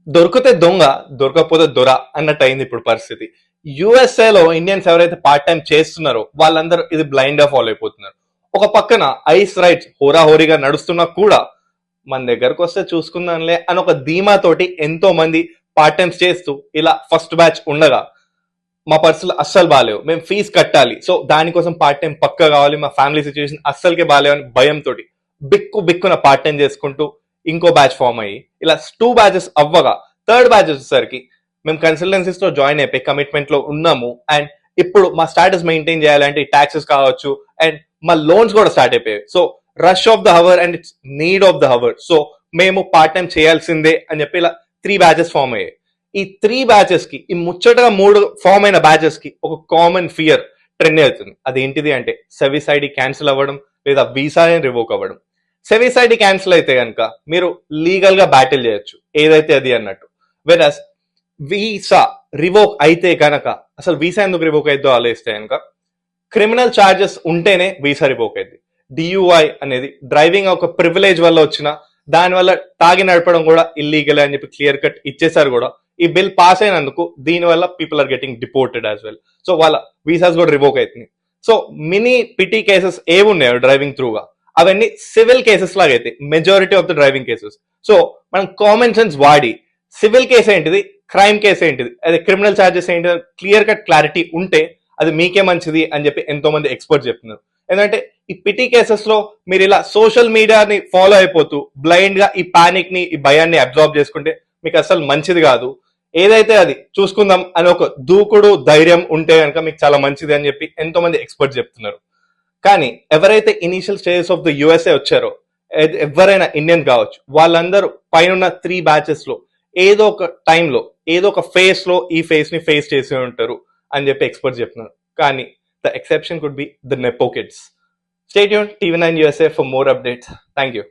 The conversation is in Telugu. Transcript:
దొరికితే దొంగ, దొరకకపోతే దొర అన్నట్టు అయింది ఇప్పుడు పరిస్థితి. యుఎస్ఏలో ఇండియన్స్ ఎవరైతే పార్ట్ టైం చేస్తున్నారో వాళ్ళందరూ ఇది బ్లైండ్ గా ఫాలో అయిపోతున్నారు. ఒక పక్కన ఐస్ రైట్స్ హోరాహోరీగా నడుస్తున్నా కూడా మన దగ్గరకు వస్తే చూసుకుందాంలే అని ఒక ధీమాతోటి ఎంతో మంది పార్ట్ టైమ్స్ చేస్తూ ఇలా ఫస్ట్ బ్యాచ్ ఉండగా మా పరిస్థితులు అస్సలు బాగాలేవు, మేము ఫీజు కట్టాలి, సో దానికోసం పార్ట్ టైం పక్క కావాలి, మా ఫ్యామిలీ సిచ్యువేషన్ అస్సలకే బాగాలేవు అని భయంతో బిక్కున పార్ట్ టైం చేసుకుంటూ ఇంకో బ్యాచ్ ఫామ్ అయ్యి ఇలా 2 బ్యాచెస్ అవ్వగా థర్డ్ బ్యాచ్ వచ్చేసరికి మేము కన్సల్టెన్సీస్ లో జాయిన్ అయిపోయి కమిట్మెంట్ లో ఉన్నాము. అండ్ ఇప్పుడు మా స్టాటస్ మెయింటైన్ చేయాలంటే ట్యాక్సెస్ కావచ్చు అండ్ మా లోన్స్ కూడా స్టార్ట్ అయిపోయాయి. So rush of the hour and it's need of the hour. So మేము పార్ట్ టైం చేయాల్సిందే అని చెప్పి ఇలా 3 బ్యాచెస్ ఫామ్ అయ్యాయి. ఈ 3 బ్యాచెస్ కి, ఈ ముచ్చటగా 3 ఫామ్ అయిన బ్యాచెస్ కి ఒక కామన్ ఫియర్ ట్రెండ్ అవుతుంది. అదేంటిది అంటే సర్వీస్ ఐడి క్యాన్సిల్ అవ్వడం లేదా వీసా రివోక్ అవ్వడం. సర్వీస్ ఐడి క్యాన్సిల్ అయితే కనుక మీరు లీగల్ గా బ్యాటిల్ చేయొచ్చు, ఏదైతే అది అన్నట్టు. వెరస్ వీసా రివోక్ అయితే కనుక, అసలు వీసా ఎందుకు రివోక్ అయిద్దో ఆలోచిస్తే కనుక క్రిమినల్ ఛార్జెస్ ఉంటేనే వీసా రివోక్ అయింది. డియుఐ అనేది డ్రైవింగ్ ఒక ప్రివిలేజ్ వల్ల వచ్చిన, దానివల్ల తాగి నడపడం కూడా ఇల్లీగల్ అని చెప్పి క్లియర్ కట్ ఇచ్చేసారు కూడా. ఈ బిల్ పాస్ అయినందుకు దీనివల్ల people are getting deported as well. So వాళ్ళ వీసాస్ కూడా రివోక్ అవుతుంది. సో మినీ పిటి కేసెస్ ఏమున్నాయో డ్రైవింగ్ త్రూగా అవన్నీ సివిల్ కేసెస్ లాగా అవుతాయి majority of the driving cases. So మనం కామన్ సెన్స్ వాడి సివిల్ కేసు ఏంటిది, క్రైమ్ కేసు ఏంటిది, అదే క్రిమినల్ ఛార్జెస్ ఏంటిది క్లియర్ కట్ క్లారిటీ ఉంటే అది మీకే మంచిది అని చెప్పి ఎంతో మంది ఎక్స్పర్ట్స్ చెప్తున్నారు. ఎందుకంటే ఈ పిటి కేసెస్ లో మీరు ఇలా సోషల్ మీడియాని ఫాలో అయిపోతూ బ్లైండ్ గా ఈ పానిక్ ని, ఈ భయాన్ని అబ్జార్బ్ చేసుకుంటే మీకు అసలు మంచిది కాదు. ఏదైతే అది చూసుకుందాం అని ఒక దూకుడు ధైర్యం ఉంటే కనుక మీకు చాలా మంచిది అని చెప్పి ఎంతో మంది ఎక్స్పర్ట్స్ చెప్తున్నారు. కానీ ఎవరైతే initial stages of the USA వచ్చారో, ఎవరైనా ఇండియన్ కావచ్చు, వాళ్ళందరూ పైన 3 బ్యాచెస్ లో ఏదో ఒక టైంలో ఏదో ఒక ఫేస్ లో ఈ ఫేస్ ని ఫేస్ చేసి ఉంటారు అని చెప్పి ఎక్స్పర్ట్స్ చెప్తున్నారు. కానీ the exception could be the nepo kids. Stay tuned, TV9 USA for more updates. Thank you.